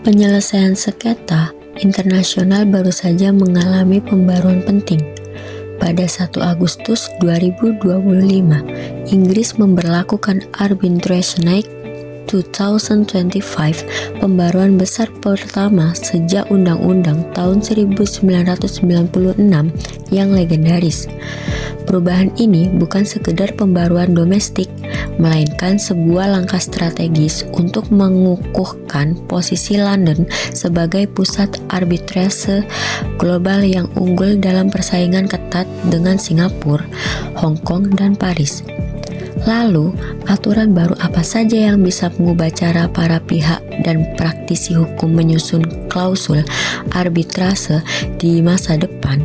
Penyelesaian sengketa internasional baru saja mengalami pembaruan penting. Pada 1 Agustus 2025, Inggris memberlakukan Arbitration Act 2025, pembaruan besar pertama sejak Undang-Undang tahun 1996 yang legendaris. Perubahan ini bukan sekedar pembaruan domestik, melainkan sebuah langkah strategis untuk mengukuhkan posisi London sebagai pusat arbitrase global yang unggul dalam persaingan ketat dengan Singapura, Hong Kong, dan Paris. Lalu, aturan baru apa saja yang bisa mengubah cara para pihak dan praktisi hukum menyusun klausul arbitrase di masa depan?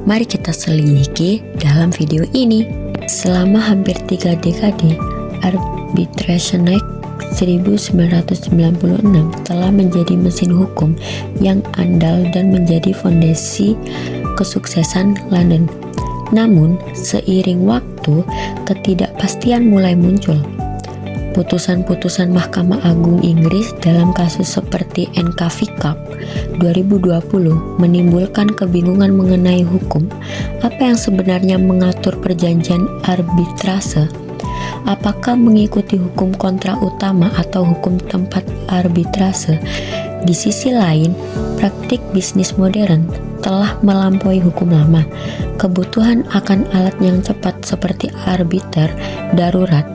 Mari kita selidiki dalam video ini. Selama hampir 3 dekade, Arbitration Act 1996 telah menjadi mesin hukum yang andal dan menjadi fondasi kesuksesan London. Namun, seiring waktu, ketidakpastian mulai muncul. Putusan-putusan Mahkamah Agung Inggris dalam kasus seperti NKV Cup 2020 menimbulkan kebingungan mengenai hukum. Apa yang sebenarnya mengatur perjanjian arbitrase? Apakah mengikuti hukum kontra utama atau hukum tempat arbitrase? Di sisi lain, praktik bisnis modern telah melampaui hukum lama. Kebutuhan akan alat yang cepat seperti arbiter darurat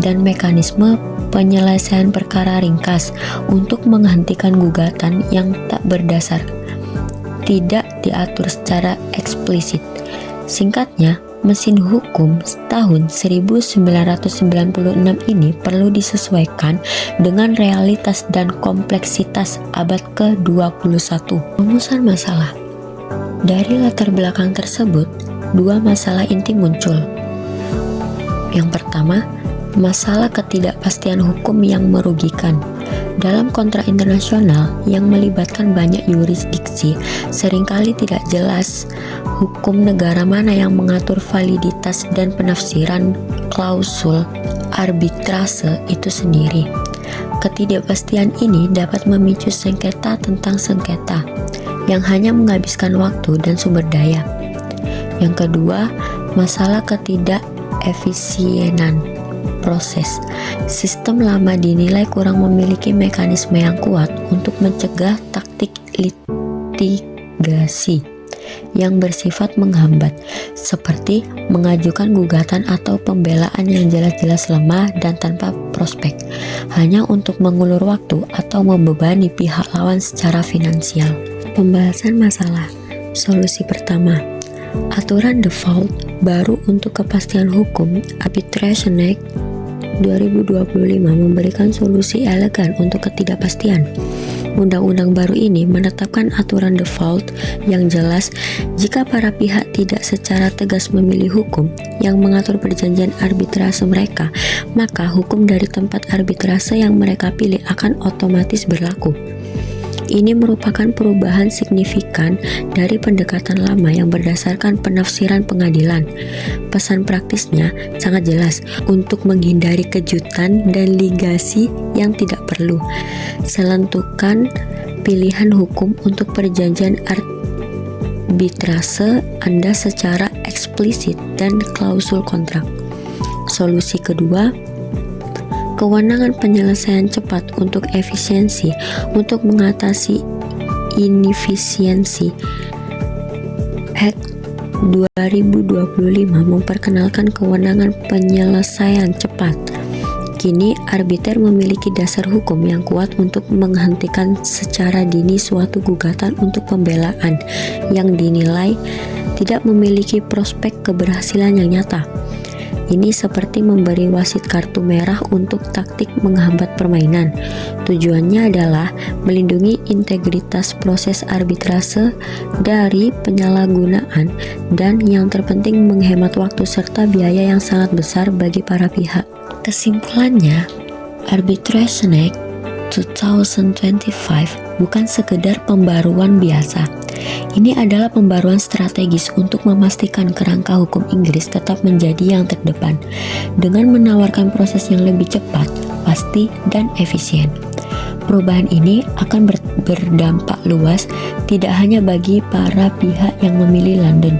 dan mekanisme penyelesaian perkara ringkas untuk menghentikan gugatan yang tak berdasar tidak diatur secara eksplisit. Singkatnya, mesin hukum tahun 1996 ini perlu disesuaikan dengan realitas dan kompleksitas abad ke-21. Rumusan masalah. Dari latar belakang tersebut, 2 masalah inti muncul. Yang pertama, masalah ketidakpastian hukum yang merugikan. Dalam kontrak internasional yang melibatkan banyak yurisdiksi, seringkali tidak jelas hukum negara mana yang mengatur validitas dan penafsiran klausul arbitrase itu sendiri. Ketidakpastian ini dapat memicu sengketa tentang sengketa yang hanya menghabiskan waktu dan sumber daya. Yang kedua, masalah ketidakefisienan proses. Sistem lama dinilai kurang memiliki mekanisme yang kuat untuk mencegah taktik litigasi yang bersifat menghambat, seperti mengajukan gugatan atau pembelaan yang jelas-jelas lemah dan tanpa prospek, hanya untuk mengulur waktu atau membebani pihak lawan secara finansial. Pembahasan masalah. Solusi pertama, aturan default baru untuk kepastian hukum. Arbitration Act 2025 memberikan solusi elegan untuk ketidakpastian. Undang-undang baru ini menetapkan aturan default yang jelas. Jika para pihak tidak secara tegas memilih hukum yang mengatur perjanjian arbitrase mereka, maka hukum dari tempat arbitrase yang mereka pilih akan otomatis berlaku. Ini merupakan perubahan signifikan dari pendekatan lama yang berdasarkan penafsiran pengadilan. Pesan praktisnya sangat jelas untuk menghindari kejutan dan ligasi yang tidak perlu. Selentukan pilihan hukum untuk perjanjian arbitrase Anda secara eksplisit dan klausul kontrak. Solusi kedua, kewenangan penyelesaian cepat untuk efisiensi. Untuk mengatasi inefisiensi, Act 2025 memperkenalkan kewenangan penyelesaian cepat. Kini, arbiter memiliki dasar hukum yang kuat untuk menghentikan secara dini suatu gugatan untuk pembelaan yang dinilai tidak memiliki prospek keberhasilan yang nyata. Ini seperti memberi wasit kartu merah untuk taktik menghambat permainan. Tujuannya adalah melindungi integritas proses arbitrase dari penyalahgunaan dan yang terpenting menghemat waktu serta biaya yang sangat besar bagi para pihak. Kesimpulannya, Arbitration Act 2025 bukan sekedar pembaruan biasa. Ini adalah pembaruan strategis untuk memastikan kerangka hukum Inggris tetap menjadi yang terdepan, dengan menawarkan proses yang lebih cepat, pasti, dan efisien. Perubahan ini akan berdampak luas tidak hanya bagi para pihak yang memilih London,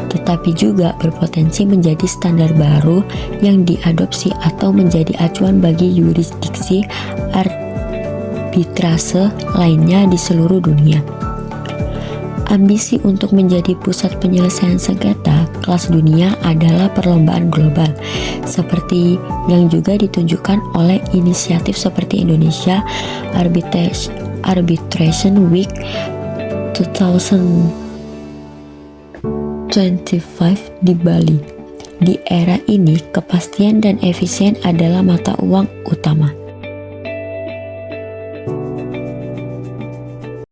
tetapi juga berpotensi menjadi standar baru yang diadopsi atau menjadi acuan bagi yurisdiksi arbitrase lainnya di seluruh dunia. Ambisi untuk menjadi pusat penyelesaian sengketa kelas dunia adalah perlombaan global, seperti yang juga ditunjukkan oleh inisiatif seperti Indonesia Arbitration Week 2025 di Bali. Di era ini, kepastian dan efisien adalah mata uang utama.